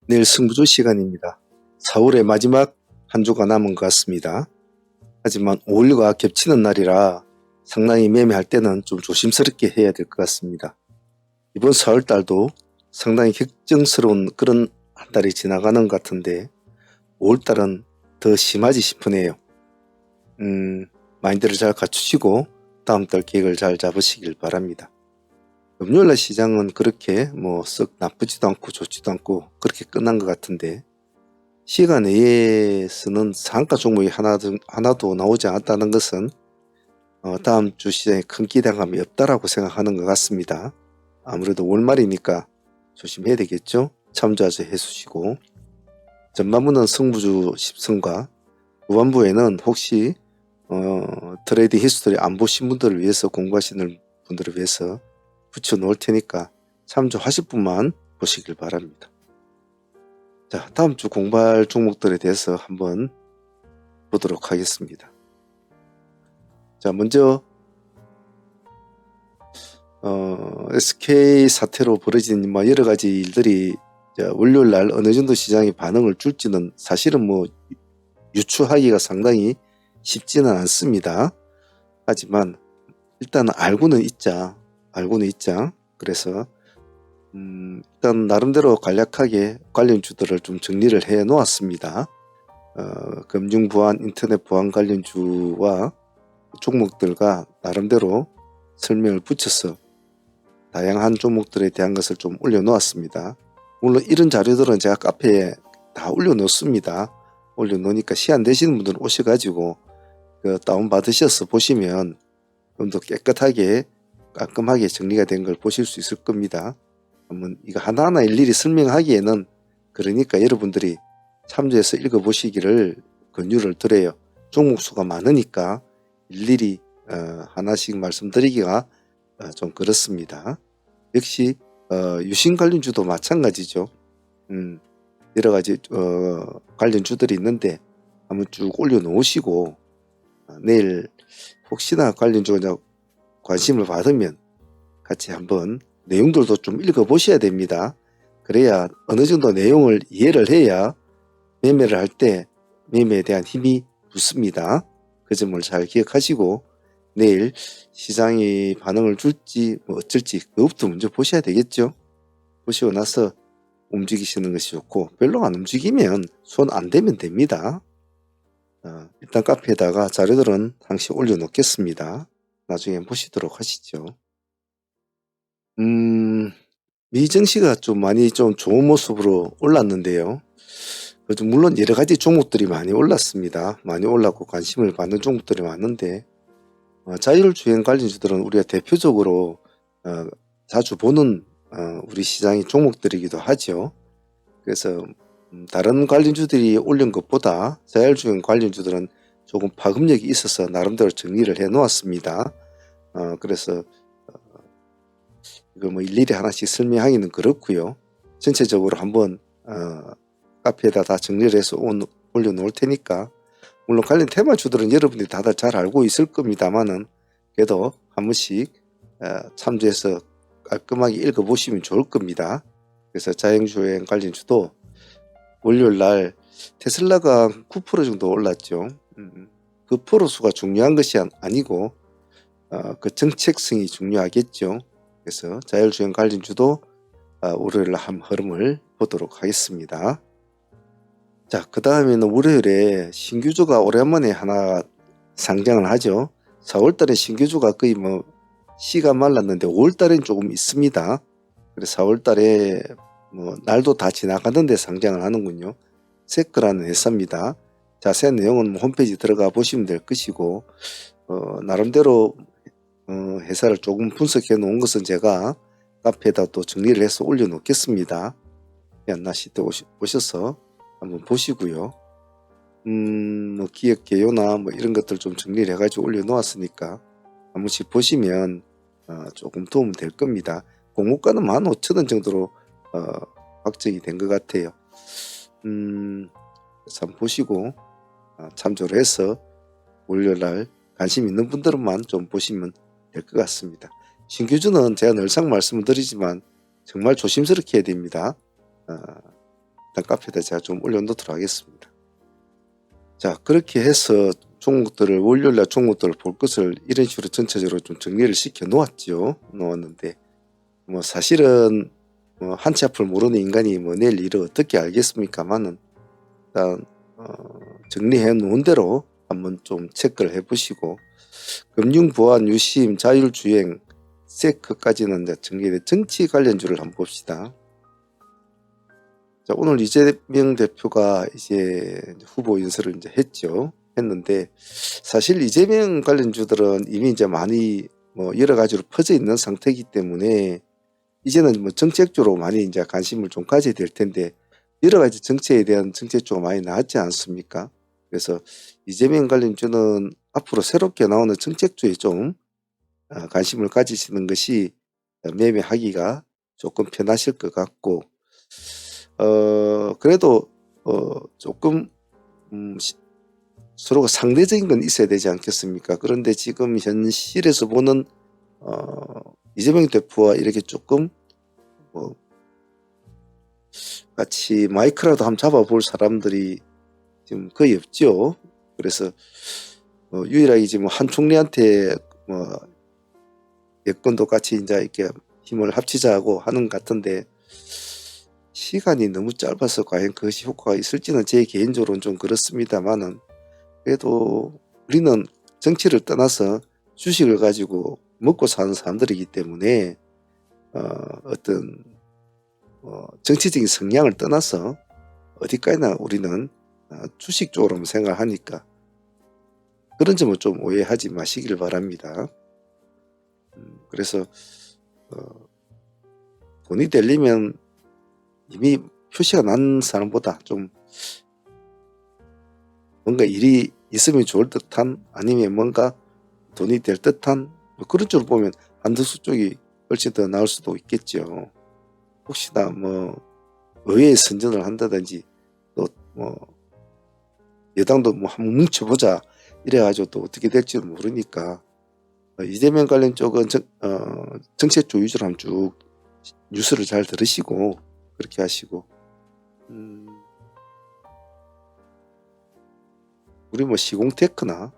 내일 승부조 시간입니다. 4월의 마지막 한 주가 남은 것 같습니다. 하지만 5일과 겹치는 날이라 상당히 매매할 때는 좀 조심스럽게 해야 될 것 같습니다. 이번 4월달도 상당히 격정스러운 그런 한 달이 지나가는 것 같은데 5월달은 더 심하지 싶으네요. 마인드를 잘 갖추시고 다음 달 계획을 잘 잡으시길 바랍니다. 금요일날 시장은 그렇게 썩 나쁘지도 않고 좋지도 않고 그렇게 끝난 것 같은데 시간 내에서는 상가 종목이 하나도 나오지 않았다는 것은 다음 주 시장에 큰 기대감이 없다라고 생각하는 것 같습니다. 아무래도 월말이니까 조심해야 되겠죠. 참조하셔 해주시고, 전반부는 승부주 10승과 후반부에는 혹시 트레이딩 히스토리 안 보신 분들을 위해서, 공부하시는 분들을 위해서 붙여 놓을 테니까 참조하실 분만 보시길 바랍니다. 자, 다음 주 공부할 종목들에 대해서 한번 보도록 하겠습니다. 자, 먼저 SK 사태로 벌어진 여러 가지 일들이 월요일 날 어느 정도 시장이 반응을 줄지는 사실은 유추하기가 상당히 쉽지는 않습니다. 하지만 일단 알고는 있자. 그래서 일단 나름대로 간략하게 관련주들을 좀 정리를 해 놓았습니다. 금융보안, 인터넷 보안 관련주와 종목들과 나름대로 설명을 붙여서 다양한 종목들에 대한 것을 좀 올려놓았습니다. 물론 이런 자료들은 제가 카페에 다 올려놓습니다. 올려놓으니까 시간 되시는 분들은 오셔가지고 다운받으셔서 보시면 좀 더 깨끗하게 깔끔하게 정리가 된 걸 보실 수 있을 겁니다. 한번 이거 하나하나 일일이 설명하기에는, 그러니까 여러분들이 참조해서 읽어보시기를 권유를 드려요. 종목 수가 많으니까 일일이 하나씩 말씀드리기가 좀 그렇습니다. 역시 유신 관련주도 마찬가지죠. 여러 가지 관련주들이 있는데 한번 쭉 올려놓으시고 내일 혹시나 관련주가 관심을 받으면 같이 한번 내용들도 좀 읽어보셔야 됩니다. 그래야 어느 정도 내용을 이해를 해야 매매를 할 때 매매에 대한 힘이 붙습니다. 그 점을 잘 기억하시고 내일 시장이 반응을 줄지 어쩔지 그것부터 먼저 보셔야 되겠죠. 보시고 나서 움직이시는 것이 좋고, 별로 안 움직이면 손 안 대면 됩니다. 일단 카페에다가 자료들은 항시 올려놓겠습니다. 나중에 보시도록 하시죠. 미증시가 좀 많이 좀 좋은 모습으로 올랐는데요. 물론 여러 가지 종목들이 많이 올랐습니다. 많이 올랐고 관심을 받는 종목들이 많은데 자율주행 관련주들은 우리가 대표적으로 자주 보는 우리 시장의 종목들이기도 하죠. 그래서 다른 관련주들이 올린 것보다 자율주행 관련주들은 조금 파급력이 있어서 나름대로 정리를 해 놓았습니다. 그래서 이거 일일이 하나씩 설명하기는 그렇고요. 전체적으로 한번 카페에다 다 정리를 해서 올려놓을 테니까, 물론 관련 테마주들은 여러분들이 다들 잘 알고 있을 겁니다만은 그래도 한 번씩 참조해서 깔끔하게 읽어보시면 좋을 겁니다. 그래서 자율주행 관련주도 월요일날 테슬라가 9% 정도 올랐죠. 그 프로수가 중요한 것이 아니고 그 정책성이 중요하겠죠. 그래서 자율주행 관련주도 월요일날 한 흐름을 보도록 하겠습니다. 자, 그 다음에는 월요일에 신규주가 오랜만에 하나 상장을 하죠. 4월달에 신규주가 거의 씨가 말랐는데 5월달엔 조금 있습니다. 그래서 4월달에 날도 다 지나가는데 상장을 하는군요. 세크라는 회사입니다. 자세한 내용은 홈페이지 들어가 보시면 될 것이고, 나름대로 회사를 조금 분석해 놓은 것은 제가 카페에다 또 정리를 해서 올려놓겠습니다. 안나시 때 오셔서 한번 보시고요. 기획 개요나 이런 것들 좀 정리를 해가지고 올려놓았으니까 한 번씩 보시면 조금 도움 될 겁니다. 공모가는 15,000원 정도로 확정이 된 것 같아요. 그래서 한번 보시고 참조를 해서 월요일날 관심 있는 분들만 좀 보시면 될 것 같습니다. 신규주는 제가 늘상 말씀을 드리지만 정말 조심스럽게 해야 됩니다. 일단 카페에다 제가 좀 올려놓도록 하겠습니다. 자, 그렇게 해서 종목들을 월요일날 종목들을 볼 것을 이런 식으로 전체적으로 좀 정리를 시켜 놓았는데 뭐 사실은 뭐 한치 앞을 모르는 인간이 뭐 내일 일을 어떻게 알겠습니까만은 일단 정리해 놓은 대로 한번 좀 체크를 해 보시고 금융보안, 유심, 자율주행, 세크까지는 이제 정리된 정치 관련주를 한번 봅시다. 자, 오늘 이재명 대표가 이제 후보 인사를 이제 했는데 사실 이재명 관련주들은 이미 이제 많이 뭐 여러 가지로 퍼져 있는 상태이기 때문에 이제는 뭐 정책주로 많이 이제 관심을 좀 가져야 될 텐데 여러 가지 정책에 대한 정책주가 많이 나왔지 않습니까? 그래서 이재명 관련주는 앞으로 새롭게 나오는 정책주에 좀 관심을 가지시는 것이 매매하기가 조금 편하실 것 같고 그래도 조금 서로가 상대적인 건 있어야 되지 않겠습니까? 그런데 지금 현실에서 보는 이재명 대표와 이렇게 조금 뭐 같이 마이크라도 한번 잡아볼 사람들이 지금 거의 없죠. 그래서 유일하게 지금 한 총리한테 뭐 여권도 같이 이제 이렇게 힘을 합치자고 하는 것 같은데 시간이 너무 짧아서 과연 그것이 효과가 있을지는 제 개인적으로는 좀 그렇습니다만은 그래도 우리는 정치를 떠나서 주식을 가지고 먹고 사는 사람들이기 때문에 어떤 정치적인 성향을 떠나서 어디까지나 우리는 주식 쪽으로 생각하니까 그런 점을 좀 오해하지 마시길 바랍니다. 그래서 돈이 되려면 이미 표시가 난 사람보다 좀 뭔가 일이 있으면 좋을 듯한 아니면 뭔가 돈이 될 듯한 뭐 그런 쪽으로 보면 한덕수 쪽이 훨씬 더 나을 수도 있겠죠. 혹시나 뭐 의회에 선전을 한다든지 또 뭐 여당도 뭐 한번 뭉쳐보자 이래가지고 또 어떻게 될지는 모르니까 이재명 관련 쪽은 정책주 위주로 한번 쭉 뉴스를 잘 들으시고 그렇게 하시고 우리 뭐 시공테크나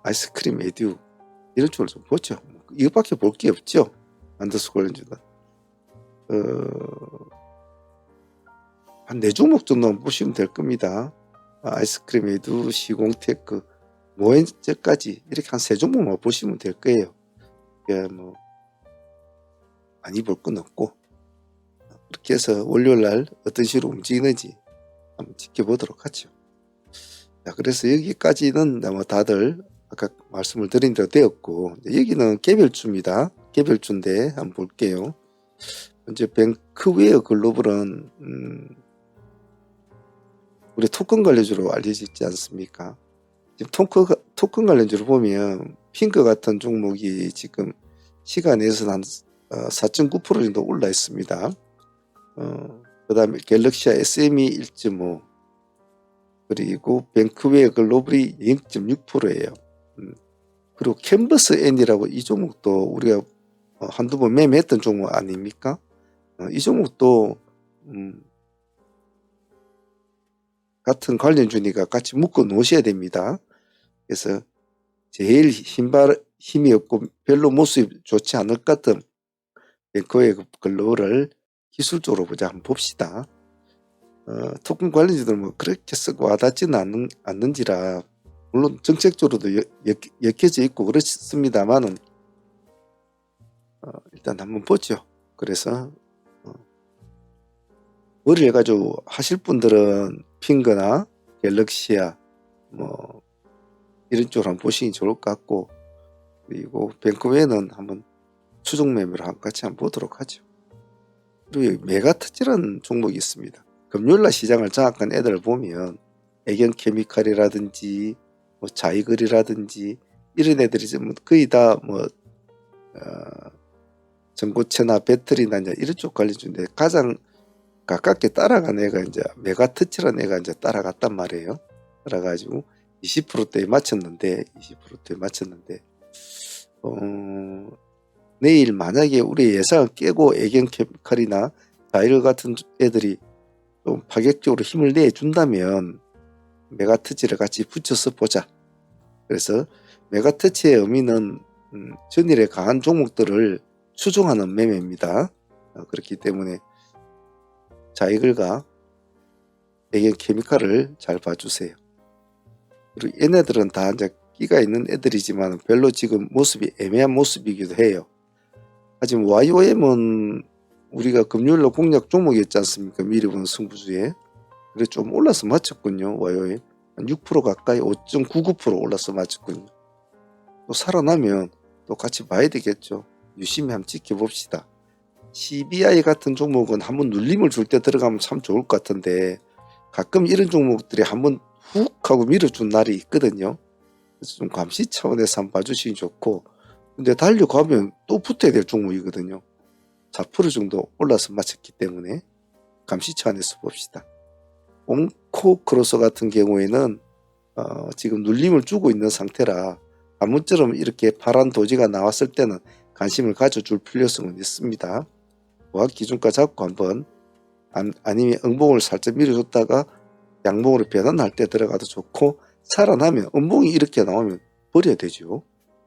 아이스크림 에듀 이런 쪽을 좀 보죠. 이것밖에 볼 게 없죠. 안더스 관련주는 한 4종목 정도 보시면 될 겁니다. 아이스크림 에듀, 시공테크, 모엔제까지 이렇게 한 3종목만 보시면 될 거예요. 뭐 많이 볼 건 없고 그렇게 해서 월요일날 어떤 식으로 움직이는지 한번 지켜보도록 하죠. 자, 그래서 여기까지는 아마 다들 아까 말씀을 드린 대로 되었고 여기는 개별주입니다. 개별주인데 한번 볼게요. 먼저 뱅크웨어 글로벌은 우리 토큰 관련주로 알려져 있지 않습니까? 지금 토큰 관련주로 보면 핑크 같은 종목이 지금 시간에서 한 4.9% 정도 올라 있습니다. 그 다음에 갤럭시아 SME 1.5 그리고 뱅크웨어 글로벌이 0.6%예요. 그리고 캔버스 N이라고 이 종목도 우리가 한두 번 매매했던 종목 아닙니까? 이 종목도 같은 관련주니까 같이 묶어 놓으셔야 됩니다. 그래서 제일 힘이 없고 별로 모습이 좋지 않을 것 같은 뱅크웨어 글로벌을 기술적으로 보자 한번 봅시다. 토큰 관련주들 뭐 그렇게 쓰고 와닿지는 않는지라 물론 정책적으로도 엮여져 있고 그렇습니다만은 일단 한번 보죠. 그래서 머리를 가지고 하실 분들은 핑거나 갤럭시아 뭐 이런 쪽으로 한번 보시기 좋을 것 같고 그리고 뱅크웨어는 한번 추종 매매를 같이 한번 보도록 하죠. 그리고 메가터치라는 종목이 있습니다. 금요일날 시장을 장악한 애들을 보면 애견케미칼이라든지 뭐 자이글이라든지 이런 애들이 거의 다 뭐 전고체나 배터리나 이제 이런 쪽 관련주인데 가장 가깝게 따라간 애가 이제 메가터치라는 애가 이제 따라갔단 말이에요. 따라가지고 20%대에 맞췄는데 내일 만약에 우리 예상을 깨고 애견케미칼이나 자이글 같은 애들이 좀 파격적으로 힘을 내준다면 메가터치를 같이 붙여서 보자. 그래서 메가터치의 의미는 전일에 강한 종목들을 추종하는 매매입니다. 그렇기 때문에 자이글과 애견 케미칼을 잘 봐주세요. 그리고 얘네들은 다 이제 끼가 있는 애들이지만 별로 지금 모습이 애매한 모습이기도 해요. 하지만 YOM은 우리가 금요일로 공략 종목이었지 않습니까? 미리 본 승부주에. 그래 좀 올라서 맞췄군요. YOM 한 6% 가까이 5.99% 올라서 맞췄군요. 또 살아나면 또 같이 봐야 되겠죠. 유심히 한번 지켜봅시다. CBI 같은 종목은 한번 눌림을 줄 때 들어가면 참 좋을 것 같은데 가끔 이런 종목들이 한번 훅 하고 밀어준 날이 있거든요. 그래서 좀 감시 차원에서 한번 봐주시기 좋고, 근데 달려가면 또 붙어야 될 종목이거든요. 4% 정도 올라서 맞췄기 때문에 감시 차원에서 봅시다. 옹코크로스 같은 경우에는 지금 눌림을 주고 있는 상태라 한 번처럼 이렇게 파란 도지가 나왔을 때는 관심을 가져줄 필요성은 있습니다. 보합 기준가 잡고 한번 아니면 응봉을 살짝 밀어줬다가 양봉으로 변환할 때 들어가도 좋고, 살아나면 음봉이 이렇게 나오면 버려야 되죠.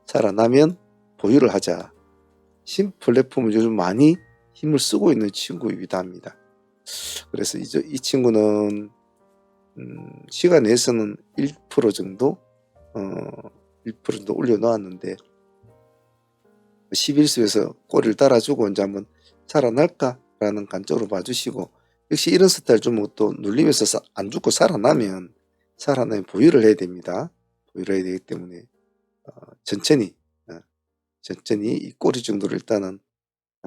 살아나면 보유를 하자. 신플랫폼을 요즘 많이 힘을 쓰고 있는 친구이기도 합니다. 그래서 이 친구는 시간 내에서는 1% 정도 1% 정도 올려놓았는데 11수에서 꼬리를 달아주고 이제 한번 살아날까라는 관점으로 봐주시고, 역시 이런 스타일 종목도 눌리면서 안 죽고 살아나면 보유를 해야 됩니다. 보유를 해야 되기 때문에 천천히 이 꼬리 정도를 일단은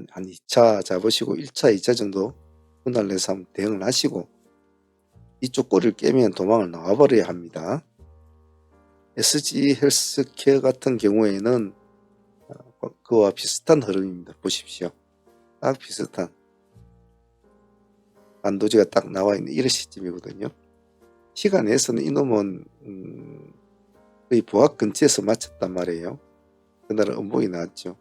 한 2차 잡으시고 1차, 2차 정도 분할 내서 한번 대응을 하시고, 이쪽 꼬리를 깨면 도망을 나와버려야 합니다. SG 헬스케어 같은 경우에는 그와 비슷한 흐름입니다. 보십시오. 딱 비슷한 반도지가 딱 나와 있는 이런 시점이거든요. 시간 내에서는 이놈은 거의 보합 근처에서 맞췄단 말이에요. 그날은 음봉이 나왔죠.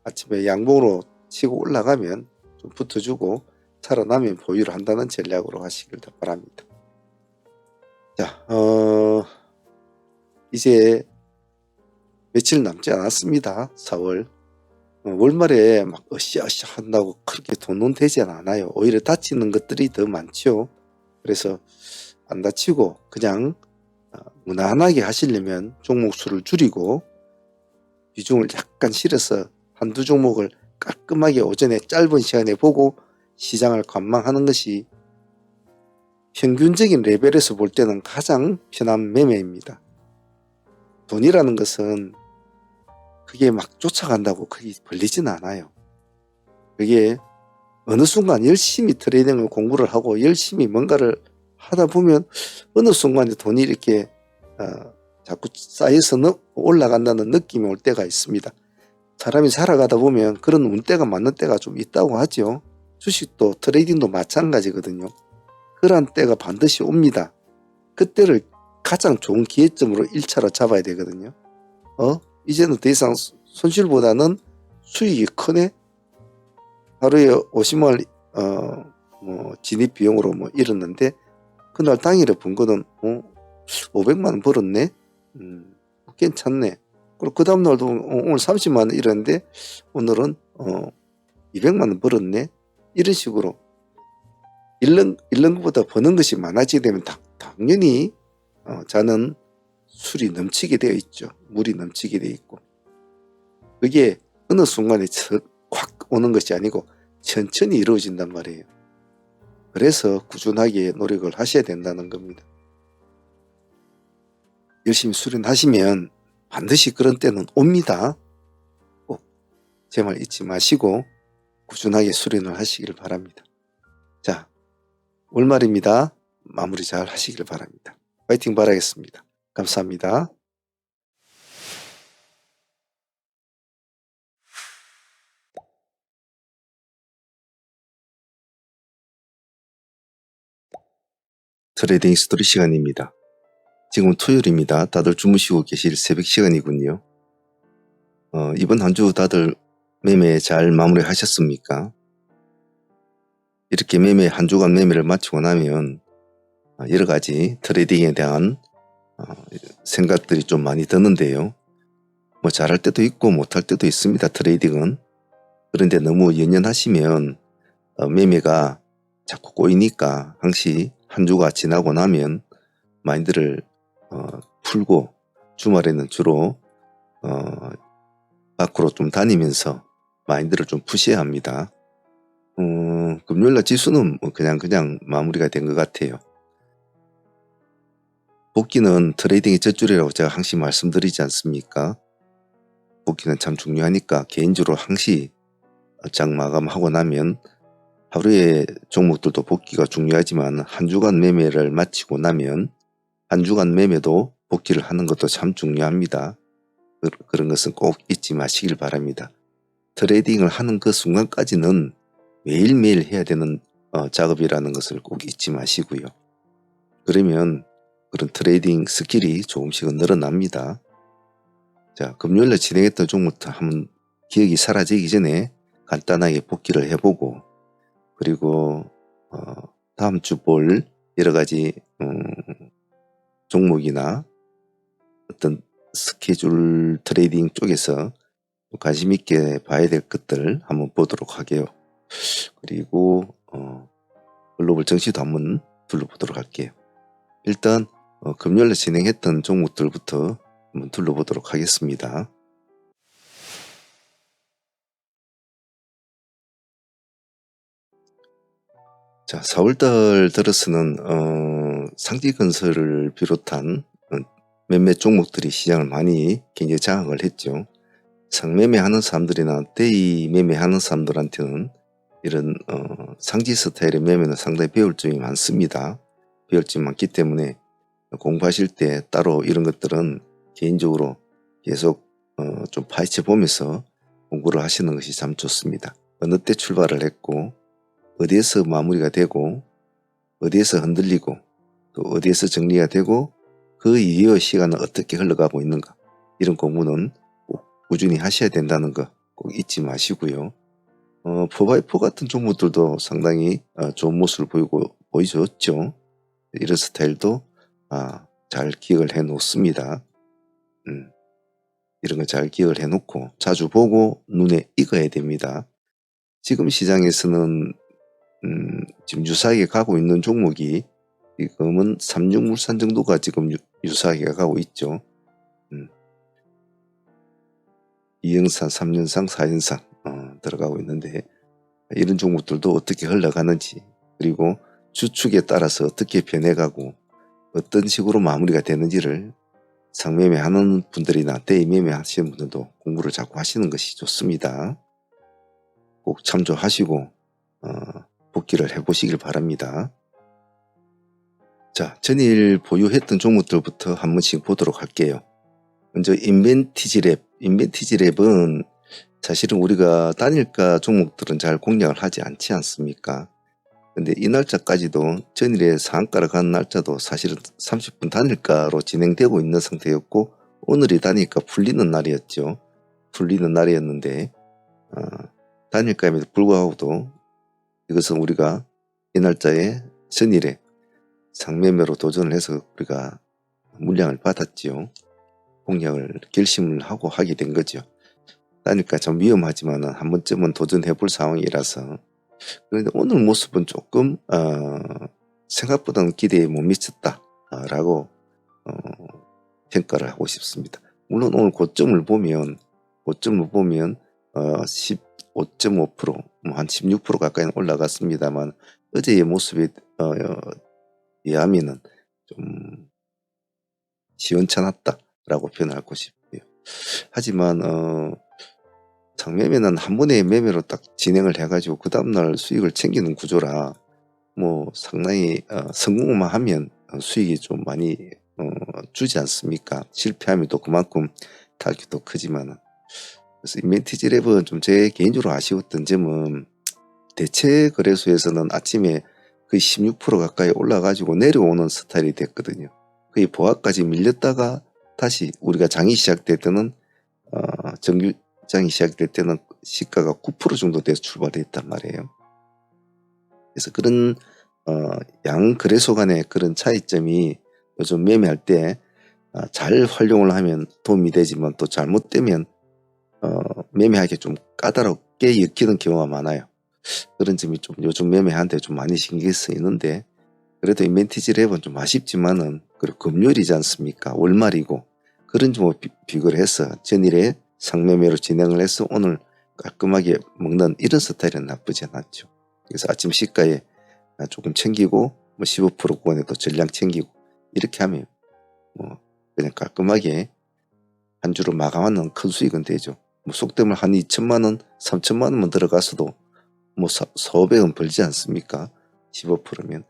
아침에 양봉으로 치고 올라가면 좀 붙어주고 살아나면 보유를 한다는 전략으로 하시길 바랍니다. 자, 이제 며칠 남지 않았습니다. 4월. 월말에 막 으쌰으쌰 한다고 그렇게 돈은 되지 않아요. 오히려 다치는 것들이 더 많죠. 그래서 안 다치고 그냥 무난하게 하시려면 종목 수를 줄이고 비중을 약간 실어서 한두 종목을 깔끔하게 오전에 짧은 시간에 보고 시장을 관망하는 것이 평균적인 레벨에서 볼 때는 가장 편한 매매입니다. 돈이라는 것은 그게 막 쫓아간다고 그게 벌리진 않아요. 그게 어느 순간 열심히 트레이딩을 공부를 하고 열심히 뭔가를 하다 보면 어느 순간에 돈이 이렇게 자꾸 쌓여서 올라간다는 느낌이 올 때가 있습니다. 사람이 살아가다 보면 그런 운때가 맞는 때가 좀 있다고 하죠. 주식도 트레이딩도 마찬가지거든요. 그러한 때가 반드시 옵니다. 그때를 가장 좋은 기회점으로 1차로 잡아야 되거든요. 이제는 더 이상 손실보다는 수익이 크네. 하루에 50만원 진입 비용으로 잃었는데 그날 당일에 번 거는 500만원 벌었네. 괜찮네. 그리고 그 다음날도 오늘 30만원 잃었는데 오늘은 200만원 벌었네. 이런 식으로 잃는 것보다 버는 것이 많아지게 되면 당연히 자는 술이 넘치게 되어 있죠. 물이 넘치게 되어 있고, 그게 어느 순간에 확 오는 것이 아니고 천천히 이루어진단 말이에요. 그래서 꾸준하게 노력을 하셔야 된다는 겁니다. 열심히 수련하시면 반드시 그런 때는 옵니다. 꼭 제 말 잊지 마시고 꾸준하게 수련을 하시길 바랍니다. 자, 월말입니다. 마무리 잘 하시길 바랍니다. 파이팅 바라겠습니다. 감사합니다. 트레이딩 스토리 시간입니다. 지금 토요일입니다. 다들 주무시고 계실 새벽 시간이군요. 이번 한 주 다들 매매 잘 마무리 하셨습니까? 이렇게 매매 한 주간 매매를 마치고 나면 여러 가지 트레이딩에 대한 생각들이 좀 많이 드는데요. 뭐 잘할 때도 있고 못할 때도 있습니다. 트레이딩은. 그런데 너무 연연하시면 매매가 자꾸 꼬이니까 항시 한 주가 지나고 나면 마인드를 풀고 주말에는 주로 밖으로 좀 다니면서 마인드를 좀 푸셔야 합니다. 금요일날 지수는 뭐 그냥 마무리가 된 것 같아요. 복귀는 트레이딩의 젖줄이라고 제가 항상 말씀드리지 않습니까? 복귀는 참 중요하니까 개인적으로 항시 장 마감하고 나면 하루의 종목들도 복귀가 중요하지만 한 주간 매매를 마치고 나면 한 주간 매매도 복귀를 하는 것도 참 중요합니다. 그런 것은 꼭 잊지 마시길 바랍니다. 트레이딩을 하는 그 순간까지는 매일매일 해야 되는 작업이라는 것을 꼭 잊지 마시고요. 그러면 그런 트레이딩 스킬이 조금씩은 늘어납니다. 자, 금요일에 진행했던 종목부터 한번 기억이 사라지기 전에 간단하게 복기를 해보고, 그리고 다음 주 볼 여러 가지 종목이나 어떤 스케줄 트레이딩 쪽에서 관심 있게 봐야 될 것들 한번 보도록 하게요. 그리고 글로벌 증시도 한번 둘러보도록 할게요. 일단 금요일에 진행했던 종목들부터 한번 둘러보도록 하겠습니다. 자, 4월달 들어서는 상지건설을 비롯한 몇몇 종목들이 시장을 많이 굉장히 장악을 했죠. 상매매하는 사람들이나 데이 매매하는 사람들한테는 이런 상지 스타일의 매매는 상당히 배울 점이 많습니다. 배울 점이 많기 때문에 공부하실 때 따로 이런 것들은 개인적으로 계속 좀 파헤쳐 보면서 공부를 하시는 것이 참 좋습니다. 어느 때 출발을 했고 어디에서 마무리가 되고 어디에서 흔들리고 또 어디에서 정리가 되고 그 이후의 시간은 어떻게 흘러가고 있는가, 이런 공부는 꼭 꾸준히 하셔야 된다는 거 꼭 잊지 마시고요. 4x4 같은 종목들도 상당히 좋은 모습을 보여줬죠. 이런 스타일도 잘 기억을 해 놓습니다. 이런 거 잘 기억을 해 놓고 자주 보고 눈에 익어야 됩니다. 지금 시장에서는 지금 유사하게 가고 있는 종목이 지금은 삼육물산 정도가 지금 유사하게 가고 있죠. 2연산, 3연상, 4연상 들어가고 있는데, 이런 종목들도 어떻게 흘러가는지, 그리고 주축에 따라서 어떻게 변해가고 어떤 식으로 마무리가 되는지를 상매매 하는 분들이나 대매매 하시는 분들도 공부를 자꾸 하시는 것이 좋습니다. 꼭 참조하시고 복귀를 해보시길 바랍니다. 자, 전일 보유했던 종목들부터 한 번씩 보도록 할게요. 먼저 인벤티지랩. 인벤티지랩은 사실은 우리가 단일가 종목들은 잘 공략을 하지 않지 않습니까? 근데 이 날짜까지도 전일에 상한가를 간 날짜도 사실은 30분 단일가로 진행되고 있는 상태였고, 오늘이 단일가 풀리는 날이었죠. 풀리는 날이었는데 단일가임에도 불구하고도 이것은 우리가 이 날짜에 전일에 상매매로 도전을 해서 우리가 물량을 받았지요. 공략을 결심을 하고 하게 된 거죠. 그러니까 좀 위험하지만 한 번쯤은 도전해 볼 상황이라서. 그런데 오늘 모습은 조금 생각보다는 기대에 못 미쳤다 라고 평가를 하고 싶습니다. 물론 오늘 고점을 보면 15.5%, 한 16% 가까이 올라갔습니다만 어제의 모습에 의하면은 좀 시원찮았다라고 표현하고 싶고요. 하지만 상매매는 한 번의 매매로 딱 진행을 해가지고 그 다음날 수익을 챙기는 구조라 뭐 상당히 성공만 하면 수익이 좀 많이 주지 않습니까? 실패하면 또 그만큼 타격도 크지만은. 그래서 인벤티지랩은 좀 제 개인적으로 아쉬웠던 점은 대체 거래소에서는 아침에 거의 16% 가까이 올라가지고 내려오는 스타일이 됐거든요. 거의 보합까지 밀렸다가 다시 우리가 장이 시작될 때는 정규장이 시작될 때는 시가가 9% 정도 돼서 출발했단 말이에요. 그래서 그런 양 거래소 간의 그런 차이점이 요즘 매매할 때 잘 활용을 하면 도움이 되지만 또 잘못되면 매매하기 좀 까다롭게 엮이는 경우가 많아요. 그런 점이 좀 요즘 매매하는데 좀 많이 신경 쓰이는데, 그래도 인벤티지 랩은 좀 아쉽지만은 그리고 금요일이지 않습니까? 월말이고 그런 점을 비교를 해서 전일에 상매매로 진행을 해서 오늘 깔끔하게 먹는 이런 스타일은 나쁘지 않았죠. 그래서 아침 시가에 조금 챙기고 뭐 15% 구간에도 전량 챙기고 이렇게 하면 뭐 그냥 깔끔하게 한 주로 마감하는 큰 수익은 되죠. 뭐 속되면 한 2천만 원, 3천만 원만 들어가서도 뭐 4,500원 벌지 않습니까? 15%면.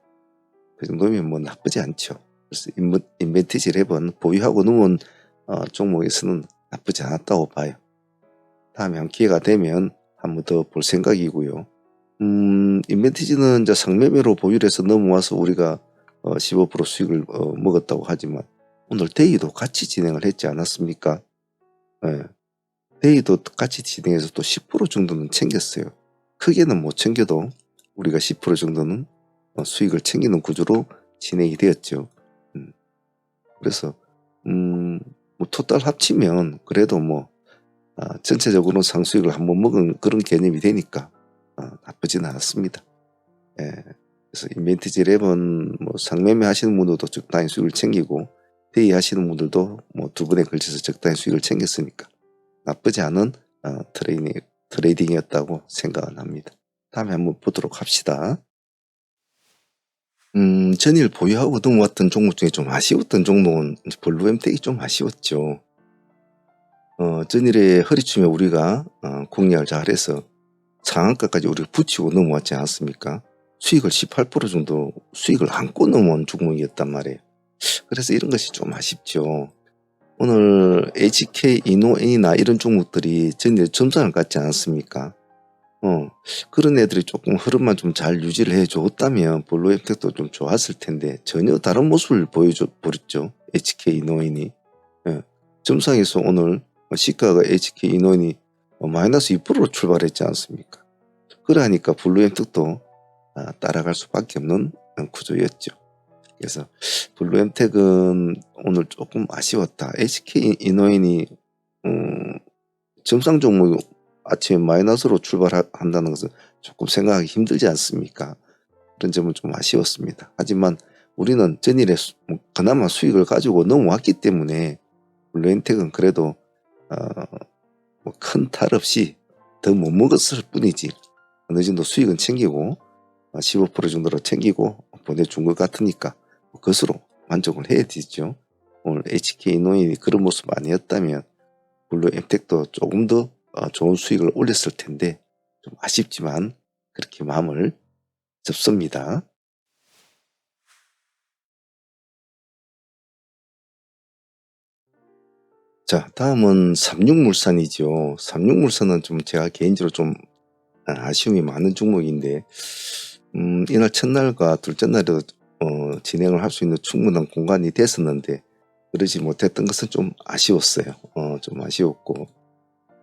그 정도면 뭐 나쁘지 않죠. 그래서 인벤티지 랩은 보유하고 누운 종목에서는 나쁘지 않았다고 봐요. 다음에 한 기회가 되면 한 번 더 볼 생각이고요. 인벤티지는 이제 상매매로 보유를 해서 넘어와서 우리가 15% 수익을 먹었다고 하지만 오늘 데이도 같이 진행을 했지 않았습니까? 예. 데이도 같이 진행해서 또 10% 정도는 챙겼어요. 크게는 못 챙겨도 우리가 10% 정도는 수익을 챙기는 구조로 진행이 되었죠. 그래서 뭐 토탈 합치면 그래도 뭐 전체적으로는 상수익을 한번 먹은 그런 개념이 되니까 나쁘진 않았습니다. 예. 그래서 인벤티지 랩은 뭐 상매매 하시는 분들도 적당히 수익을 챙기고 데이 하시는 분들도 뭐 두 번에 걸쳐서 적당히 수익을 챙겼으니까 나쁘지 않은 트레이딩이었다고 생각은 합니다. 다음에 한번 보도록 합시다. 전일 보유하고 넘어왔던 종목 중에 좀 아쉬웠던 종목은 블루엠텍이 좀 아쉬웠죠. 전일에 허리춤에 우리가 공략을 잘해서 상한가까지 우리가 붙이고 넘어왔지 않았습니까? 수익을 18% 정도 수익을 안고 넘어온 종목이었단 말이에요. 그래서 이런 것이 좀 아쉽죠. 오늘 HK 이노엔이나 이런 종목들이 전일에 점상을 갔지 않았습니까? 그런 애들이 조금 흐름만 좀 잘 유지를 해줬다면 블루엠텍도 좀 좋았을 텐데 전혀 다른 모습을 보여줬죠. HK 이노엔이. 예. 점상에서 오늘 시가가 HK 이노엔이 마이너스 2%로 출발했지 않습니까? 그러니까 블루엠텍도 따라갈 수밖에 없는 구조였죠. 그래서 블루엠텍은 오늘 조금 아쉬웠다. HK 이노엔이 점상 종목 아침에 마이너스로 출발한다는 것은 조금 생각하기 힘들지 않습니까? 그런 점은 좀 아쉬웠습니다. 하지만 우리는 전일에 그나마 수익을 가지고 넘어왔기 때문에 블루엠텍은 그래도 뭐 큰 탈 없이 더 못 먹었을 뿐이지 어느 정도 수익은 챙기고 15% 정도로 챙기고 보내준 것 같으니까 그것으로 만족을 해야 되죠. 오늘 HK노인이 그런 모습 아니었다면 블루엠텍도 조금 더 좋은 수익을 올렸을 텐데 좀 아쉽지만 그렇게 마음을 접습니다. 자, 다음은 삼육물산이죠. 삼육물산은 좀 제가 개인적으로 좀 아쉬움이 많은 종목인데 이날 첫날과 둘째 날에도 진행을 할 수 있는 충분한 공간이 됐었는데 그러지 못했던 것은 좀 아쉬웠어요. 좀 아쉬웠고,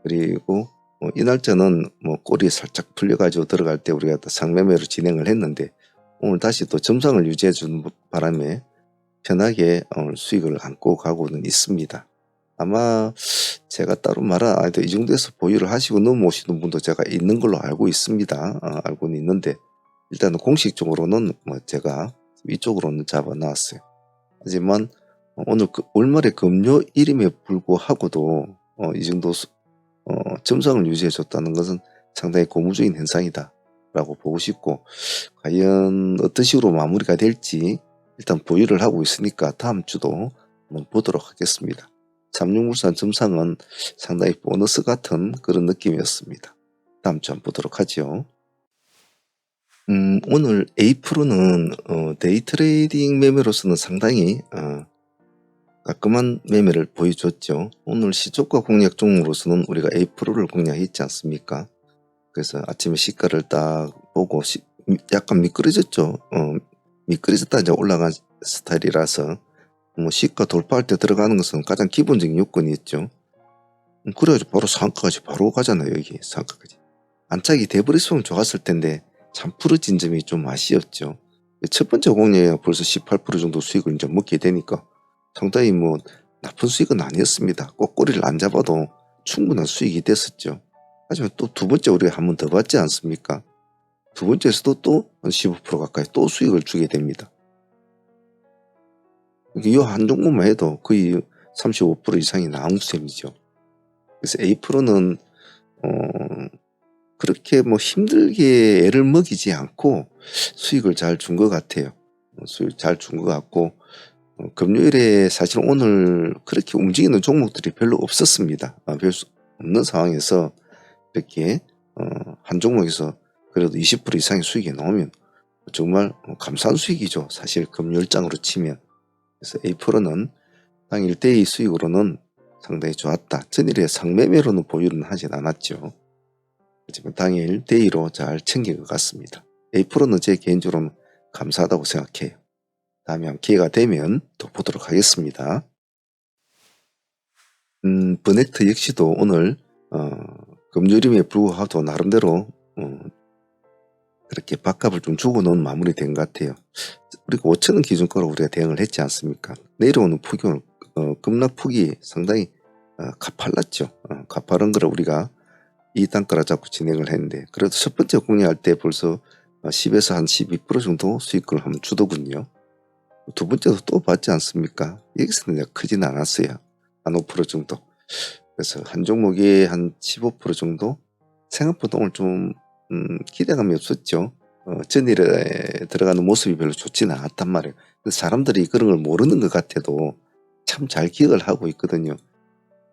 그리고 이 날짜는 뭐 꼬리 살짝 풀려가지고 들어갈 때 우리가 또 상매매로 진행을 했는데 오늘 다시 또 점상을 유지해 주는 바람에 편하게 오늘 수익을 안고 가고는 있습니다. 아마 제가 따로 이 정도에서 보유를 하시고 넘어오시는 분도 제가 있는 걸로 알고 있습니다. 알고는 있는데 일단은 공식적으로는 뭐 제가 위쪽으로는 잡아놨어요. 하지만 오늘 월말에 금요일임에 불구하고도 이 정도 점상을 유지해 줬다는 것은 상당히 고무적인 현상이다 라고 보고 싶고, 과연 어떤 식으로 마무리가 될지 일단 보유를 하고 있으니까 다음 주도 한번 보도록 하겠습니다. 삼육물산 점상은 상당히 보너스 같은 그런 느낌이었습니다. 다음 주 한번 보도록 하죠. 오늘 A프로는 데이 트레이딩 매매로서는 상당히 깔끔한 매매를 보여줬죠. 오늘 시초가 공략 종목으로서는 우리가 A프로를 공략했지 않습니까? 그래서 아침에 시가를 딱 보고 약간 미끄러졌죠. 미끄러졌다 이제 올라간 스타일이라서 뭐 시가 돌파할 때 들어가는 것은 가장 기본적인 요건이었죠. 그래가지고 바로 상한가까지 바로 가잖아요. 여기 상한가까지. 안착이 돼버렸으면 좋았을 텐데 참 부러진 점이 좀 아쉬웠죠. 첫 번째 공략에 벌써 18% 정도 수익을 이제 먹게 되니까 상당히 뭐 나쁜 수익은 아니었습니다. 꼭 꼬리를 안 잡아도 충분한 수익이 됐었죠. 하지만 또 두 번째 우리가 한 번 더 봤지 않습니까? 두 번째에서도 또 한 15% 가까이 또 수익을 주게 됩니다. 이 한 종목만 해도 거의 35% 이상이 나온 셈이죠. 그래서 A 프로는 그렇게 뭐 힘들게 애를 먹이지 않고 수익을 잘 준 것 같아요. 수익 잘 준 것 같고 금요일에 사실 오늘 그렇게 움직이는 종목들이 별로 없었습니다. 별 수 없는 상황에서 이렇게 한 종목에서 그래도 20% 이상의 수익이 나오면 정말 감사한 수익이죠. 사실 금요일장으로 치면. 그래서 A 프로는 당 1대2 수익으로는 상당히 좋았다. 전일에 상매매로는 보유는 하진 않았죠. 하지만 당일 대의로 잘 챙긴 것 같습니다. A 프로는 제 개인적으로는 감사하다고 생각해요. 다음에 한 기회가 되면 또 보도록 하겠습니다. 버넥트 역시도 오늘 금요일임에 불구하고 나름대로 그렇게 밥값을 좀 주고 놓은 마무리 된 것 같아요. 그리고 5,000원 기준가로 우리가 대응을 했지 않습니까? 내려오는 폭이 급락폭이 상당히 가팔랐죠. 가파른 거를 우리가 이 단가로 잡고 진행을 했는데 그래도 첫 번째 공략할 때 벌써 10에서 한 12% 정도 수익을 한번 주더군요. 두 번째도 또 봤지 않습니까? 여기서는 크진 않았어요. 한 5% 정도. 그래서 한 종목에 한 15% 정도? 생각보다 오늘 좀 기대감이 없었죠. 전일에 들어가는 모습이 별로 좋지는 않았단 말이에요. 사람들이 그런 걸 모르는 것 같아도 참 잘 기억을 하고 있거든요.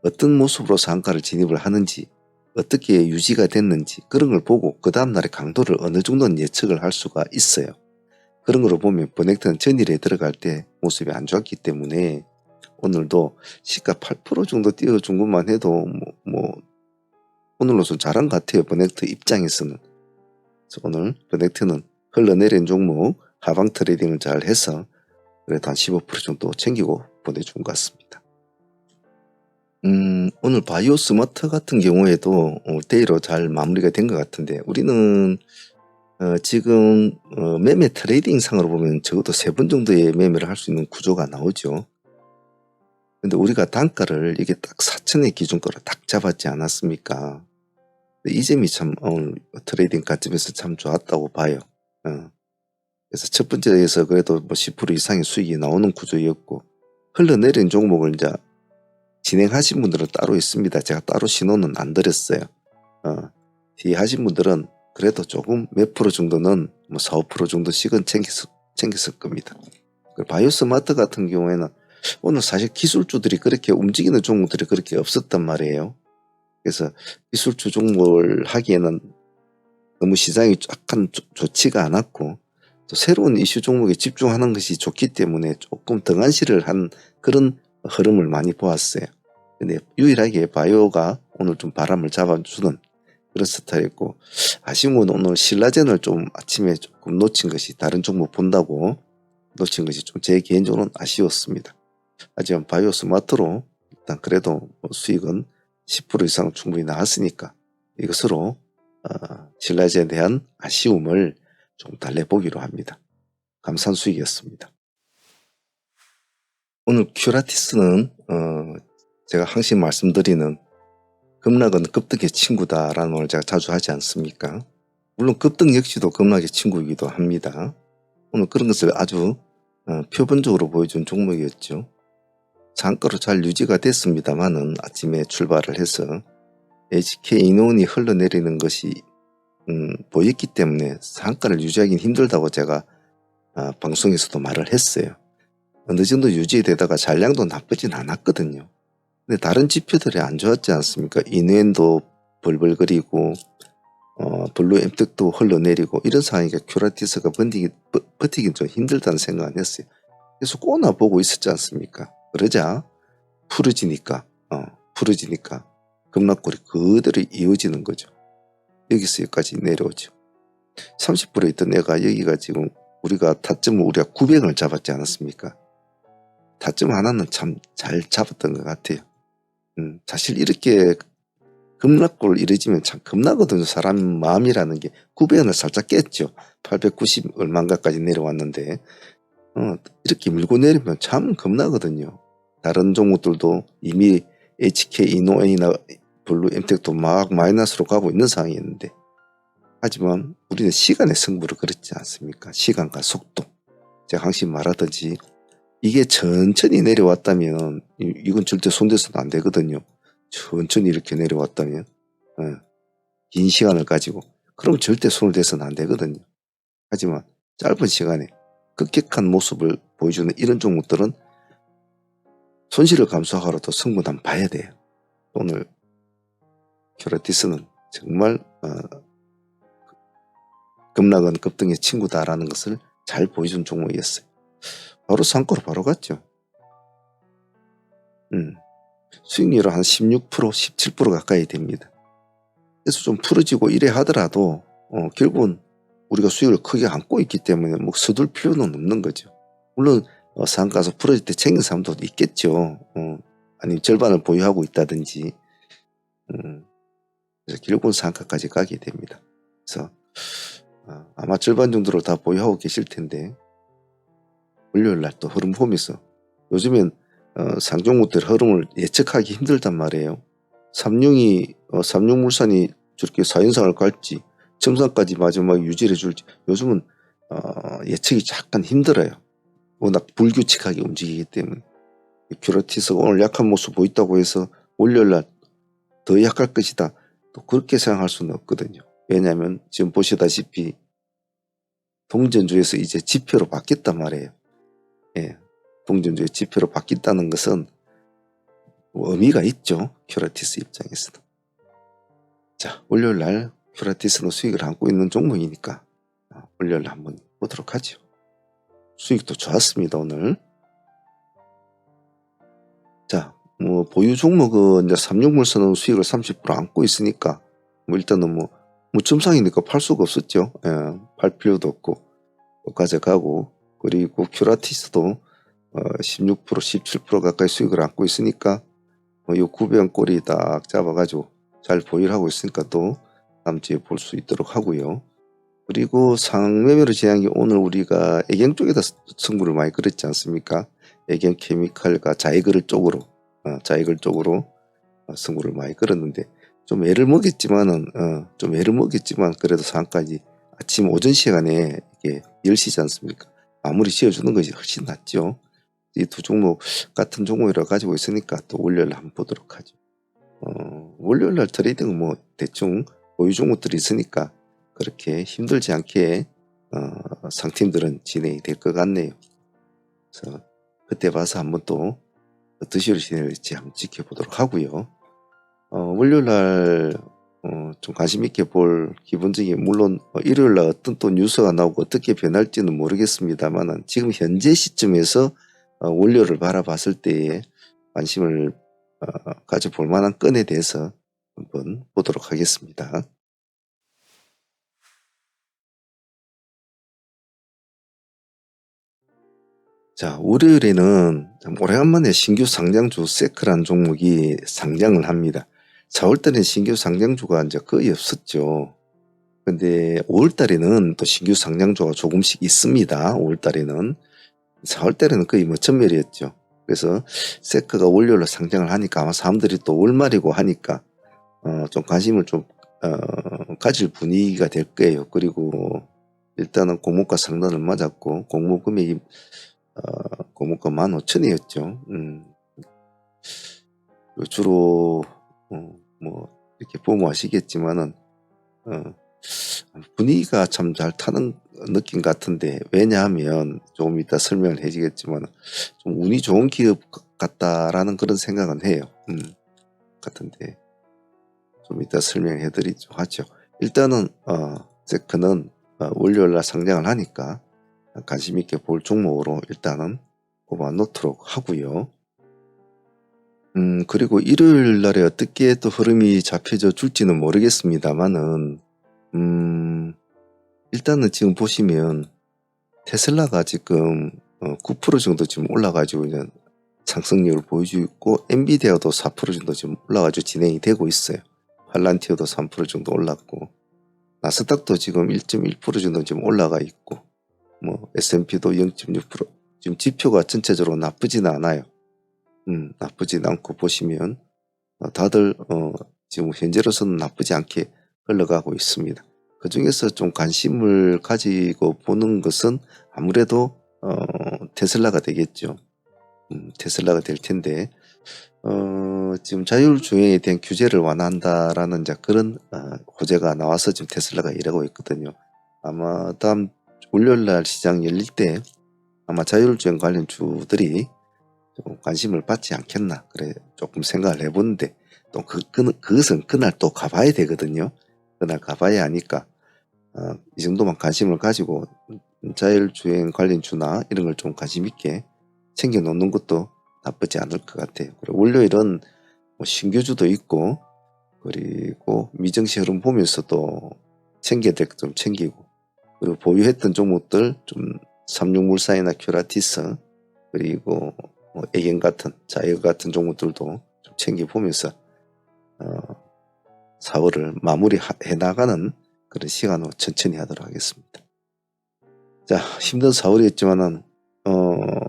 어떤 모습으로 상가를 진입을 하는지 어떻게 유지가 됐는지 그런 걸 보고 그 다음날의 강도를 어느 정도는 예측을 할 수가 있어요. 그런 걸 보면 버넥트는 전일에 들어갈 때 모습이 안 좋았기 때문에 오늘도 시가 8% 정도 띄워준 것만 해도 오늘로서 잘한 것 같아요. 버넥트 입장에서는. 그래서 오늘 버넥트는 흘러내린 종목 하방 트레이딩을 잘 해서 그래도 한 15% 정도 챙기고 보내준 것 같습니다. 오늘 바이오 스마트 같은 경우에도 데이로 잘 마무리가 된 것 같은데 우리는 지금 매매 트레이딩 상으로 보면 적어도 3번 정도의 매매를 할 수 있는 구조가 나오죠. 근데 우리가 단가를 이게 딱 4,000의 기준가로 딱 잡았지 않았습니까? 이 점이 참 오늘 트레이딩 가점에서 참 좋았다고 봐요. 그래서 첫 번째에서 그래도 뭐 10% 이상의 수익이 나오는 구조였고 흘러내린 종목을 이제 진행하신 분들은 따로 있습니다. 제가 따로 신호는 안 드렸어요. 뒤에 하신 분들은 그래도 조금 몇 프로 정도는 뭐 4, 5% 정도씩은 챙겼을 겁니다. 바이오 스마트 같은 경우에는 오늘 사실 기술주들이 그렇게 움직이는 종목들이 그렇게 없었단 말이에요. 그래서 기술주 종목을 하기에는 너무 시장이 약간 좋지가 않았고 또 새로운 이슈 종목에 집중하는 것이 좋기 때문에 조금 등한시를 한 그런 흐름을 많이 보았어요. 근데 유일하게 바이오가 오늘 좀 바람을 잡아주는 그런 스타일이고 아쉬운 건 오늘 신라젠을 좀 아침에 조금 놓친 것이 다른 종목 본다고 놓친 것이 좀 제 개인적으로는 아쉬웠습니다. 하지만 바이오 스마트로 일단 그래도 수익은 10% 이상 충분히 나왔으니까 이것으로 신라젠에 대한 아쉬움을 좀 달래보기로 합니다. 감사한 수익이었습니다. 오늘 큐라티스는 제가 항상 말씀드리는 급락은 급등의 친구다라는 말을 제가 자주 하지 않습니까? 물론 급등 역시도 급락의 친구이기도 합니다. 오늘 그런 것을 아주 표본적으로 보여준 종목이었죠. 상가로 잘 유지가 됐습니다만은 아침에 출발을 해서 HK인원이 흘러내리는 것이 보였기 때문에 상가를 유지하기는 힘들다고 제가 방송에서도 말을 했어요. 어느 정도 유지되다가 잔량도 나쁘진 않았거든요. 근데 다른 지표들이 안 좋았지 않습니까? 인웬도 벌벌거리고 블루 엠텍도 흘러내리고 이런 상황이니까 큐라티스가 버티긴 좀 힘들다는 생각을 했어요. 계속 꼬나보고 있었지 않습니까? 그러자 풀어지니까 급락골이 그대로 이어지는 거죠. 여기서 여기까지 내려오죠. 30% 있던 애가 여기가 지금 우리가 타점을 우리가 900을 잡았지 않았습니까? 타점 하나는 참 잘 잡았던 것 같아요. 사실 이렇게 급락골 이래지면 참 겁나거든요. 사람 마음이라는 게 900원을 살짝 깼죠. 890 얼마인가까지 내려왔는데 이렇게 밀고 내리면 참 겁나거든요. 다른 종목들도 이미 HK, 이노엔이나 블루, 엠텍도 막 마이너스로 가고 있는 상황이었는데, 하지만 우리는 시간의 승부를 걸었지 않습니까? 시간과 속도. 제가 항상 말하듯이 이게 천천히 내려왔다면 이건 절대 손대서는 안 되거든요. 천천히 이렇게 내려왔다면 긴 시간을 가지고 그럼 절대 손을 대서는 안 되거든요. 하지만 짧은 시간에 급격한 모습을 보여주는 이런 종목들은 손실을 감수하고라도 승부는 한번 봐야 돼요. 오늘 큐라티스는 정말 급락은 급등의 친구다라는 것을 잘 보여준 종목이었어요. 바로 상가로 바로 갔죠. 수익률은 한 16%, 17% 가까이 됩니다. 그래서 좀 풀어지고 이래 하더라도 결국은 우리가 수익을 크게 안고 있기 때문에 뭐 서둘 필요는 없는 거죠. 물론 상가에서 풀어질 때 챙긴 사람도 있겠죠. 아니면 절반을 보유하고 있다든지. 그래서 결국은 상가까지 가게 됩니다. 그래서 아마 절반 정도를 다 보유하고 계실 텐데 월요일날 또 흐름 보면서 요즘엔 상종목들 흐름을 예측하기 힘들단 말이에요. 삼육물산이 저렇게 4연상을 갈지 첨상까지 마지막에 유지를 해줄지 요즘은 예측이 약간 힘들어요. 워낙 불규칙하게 움직이기 때문에. 큐라티스가 오늘 약한 모습 보인다고 해서 월요일날 더 약할 것이다. 또 그렇게 생각할 수는 없거든요. 왜냐하면 지금 보시다시피 동전주에서 이제 지표로 바뀌었단 말이에요. 예, 동전주의 지표로 바뀌었다는 것은 의미가 있죠. 큐라티스 입장에서도. 자, 월요일날 큐라티스는 수익을 안고 있는 종목이니까 월요일날 한번 보도록 하죠. 수익도 좋았습니다, 오늘. 자, 뭐 보유 종목은 이제 삼육물산은 수익을 30% 안고 있으니까 뭐 일단은 뭐 무첨상이니까 팔 수가 없었죠. 예, 팔 필요도 없고 가져가고, 그리고 큐라티스도 16%, 17% 가까이 수익을 안고 있으니까 요 900원 꼬리 딱 잡아가지고 잘 보유를 하고 있으니까 또 다음 주에 볼 수 있도록 하고요. 그리고 상매매로 제한 게 오늘 우리가 애경 쪽에다 승부를 많이 걸었지 않습니까? 애경 케미칼과 자이글 쪽으로 승부를 많이 걸었는데 좀 애를 먹였지만 그래도 상까지 아침 오전 시간에 이게 10시지 않습니까? 마무리 지어주는 것이 훨씬 낫죠. 이 두 종목 같은 종목이라 가지고 있으니까 또 월요일 한번 보도록 하죠. 월요일날 트레이딩은 뭐 대충 보유 종목들이 있으니까 그렇게 힘들지 않게 상팀들은 진행이 될 것 같네요. 그래서 그때 봐서 한번 또 어떤 진행될지 한번 지켜보도록 하고요. 월요일날 좀 관심 있게 볼 기본적인, 물론 일요일날 어떤 또 뉴스가 나오고 어떻게 변할지는 모르겠습니다만 지금 현재 시점에서 월요일을 바라봤을 때에 관심을 가져볼 만한 건에 대해서 한번 보도록 하겠습니다. 자, 월요일에는 오래간만에 신규 상장주 세크라는 종목이 상장을 합니다. 4월달에는 신규 상장주가 이제 거의 없었죠. 근데 5월달에는 또 신규 상장주가 조금씩 있습니다. 5월달에는. 4월달에는 거의 뭐 전멸이었죠. 그래서 세크가 월요일로 상장을 하니까 아마 사람들이 또 월말이고 하니까 좀 관심을 좀 가질 분위기가 될 거예요. 그리고 일단은 공모가 상단을 맞았고 공모 금액이 공모가 15,000원이었죠. 주로 뭐 이렇게 보면 아시겠지만은 분위기가 참 잘 타는 느낌 같은데, 왜냐하면 조금 이따 설명을 해주겠지만 좀 운이 좋은 기업 같다라는 그런 생각은 해요. 같은데 좀 이따 설명해 드리죠 하죠. 일단은 세크는 월요일날 상장을 하니까 관심 있게 볼 종목으로 일단은 뽑아 놓도록 하고요. 그리고 일요일 날에 어떻게 또 흐름이 잡혀져 줄지는 모르겠습니다만은 일단은 지금 보시면 테슬라가 지금 9% 정도 지금 올라가지고 이제 상승력을 보여주고 있고 엔비디아도 4% 정도 지금 올라가지고 진행이 되고 있어요. 팔란티어도 3% 정도 올랐고, 나스닥도 지금 1.1% 정도 지금 올라가 있고, 뭐 S&P도 0.6%. 지금 지표가 전체적으로 나쁘지는 않아요. 나쁘진 않고 보시면 다들 지금 현재로서는 나쁘지 않게 흘러가고 있습니다. 그 중에서 좀 관심을 가지고 보는 것은 아무래도 테슬라가 되겠죠. 테슬라가 될 텐데, 지금 자율주행에 대한 규제를 완화한다라는 이제 그런 호재가 나와서 지금 테슬라가 이러고 있거든요. 아마 다음 월요일날 시장 열릴 때 아마 자율주행 관련 주들이 좀 관심을 받지 않겠나, 그래 조금 생각을 해보는데, 또 그것은 그날 또 가봐야 되거든요. 그날 가봐야 하니까 이 정도만 관심을 가지고 자율주행 관련 주나 이런 걸 좀 관심 있게 챙겨 놓는 것도 나쁘지 않을 것 같아요. 그리고 월요일은 뭐 신규주도 있고, 그리고 미정시 흐름 보면서도 챙겨야 될 것 좀 챙기고, 그리고 보유했던 종목들 좀 삼육물산이나 큐라티스, 그리고 뭐 에겐 같은 자이어 같은 종목들도 좀 챙겨보면서 4월을 마무리해 나가는 그런 시간으로 천천히 하도록 하겠습니다. 자, 힘든 4월이었지만은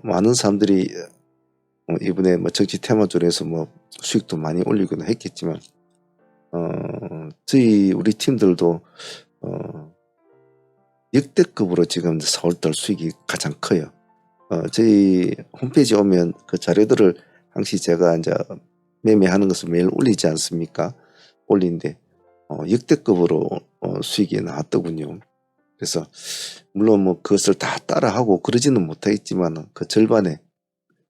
많은 사람들이 이번에 뭐 정치 테마주에서 뭐 수익도 많이 올리기는 했겠지만, 우리 팀들도 역대급으로 지금 4월달 수익이 가장 커요. 저희 홈페이지 오면 그 자료들을 항시 제가 이제 매매하는 것을 매일 올리지 않습니까? 올리는데 역대급으로 수익이 나왔더군요. 그래서 물론 뭐 그것을 다 따라하고 그러지는 못하겠지만 그 절반에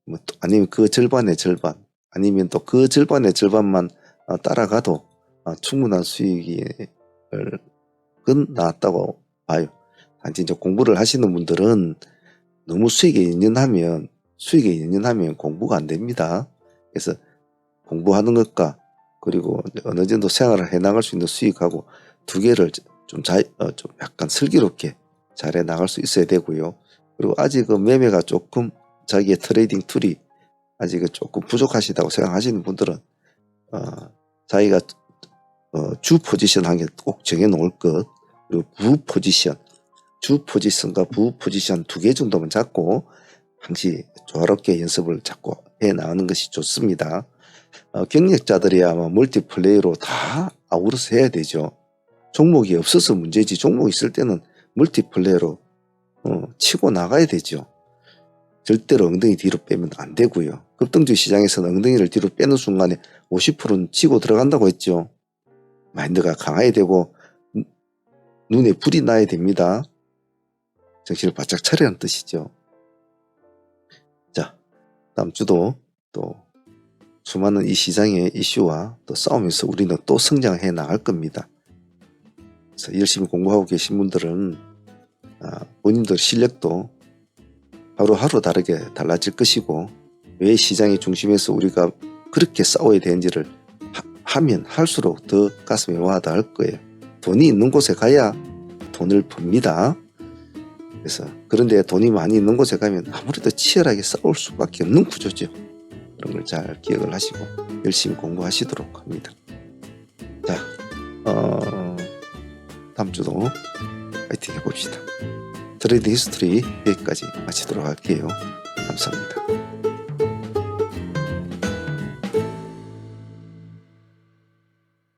뭐 아니면 그 절반의 절반, 아니면 또 그 절반의 절반만 따라가도 충분한 수익이 나왔다고 봐요. 단지 이제 공부를 하시는 분들은 너무 수익에 연연하면 공부가 안 됩니다. 그래서 공부하는 것과 그리고 어느 정도 생활을 해 나갈 수 있는 수익하고 두 개를 좀 약간 슬기롭게 잘해 나갈 수 있어야 되고요. 그리고 아직 매매가 조금 자기의 트레이딩 툴이 아직 조금 부족하시다고 생각하시는 분들은 자기가 주 포지션 한 개 꼭 정해 놓을 것, 그리고 주 포지션과 부 포지션 2개 정도만 잡고 항시 조화롭게 연습을 자꾸 해 나가는 것이 좋습니다. 경력자들이야 뭐 멀티플레이로 다 아우러서 해야 되죠. 종목이 없어서 문제지, 종목이 있을 때는 멀티플레이로 치고 나가야 되죠. 절대로 엉덩이 뒤로 빼면 안 되고요. 급등주 시장에서는 엉덩이를 뒤로 빼는 순간에 50%는 치고 들어간다고 했죠. 마인드가 강해야 되고 눈에 불이 나야 됩니다. 정신을 바짝 차리라는 뜻이죠. 자, 다음 주도 또 수많은 이 시장의 이슈와 또 싸우면서 우리는 또 성장해 나갈 겁니다. 그래서 열심히 공부하고 계신 분들은 본인들 실력도 하루하루 다르게 달라질 것이고, 왜 시장의 중심에서 우리가 그렇게 싸워야 되는지를 하면 할수록 더 가슴에 와닿을 거예요. 돈이 있는 곳에 가야 돈을 법니다. 그래서 그런데 돈이 많이 있는 곳에 가면 아무래도 치열하게 싸울 수밖에 없는 구조죠. 그런 걸 잘 기억을 하시고 열심히 공부하시도록 합니다. 자, 다음 주도 파이팅 해봅시다. 트레이드 히스토리 여기까지 마치도록 할게요. 감사합니다.